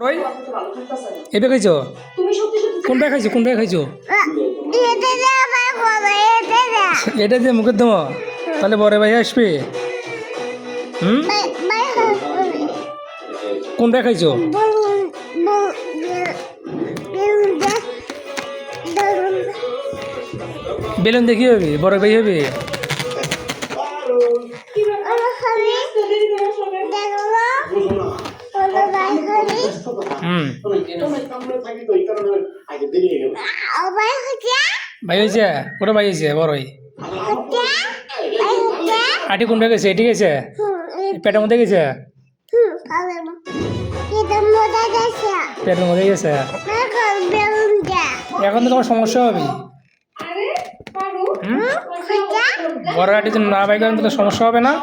রই এবে খাইছো কোনটা খাইছো এটা দিয়ে মুখের দেবো তাহলে বড় ভাই আসবে কোনটা খাইছো বেলুন দেখি হবে বড় ভাই হবে ভাই হয়েছে ওটা ভাই হয়েছে বড়ই আটি কোনটা গেছে এটি গেছে পেটের মধ্যে গেছে পেটের মধ্যে গেছে এখন তো তোমার সমস্যা হবে বড় আটি না ভাই করেন তো সমস্যা হবে না।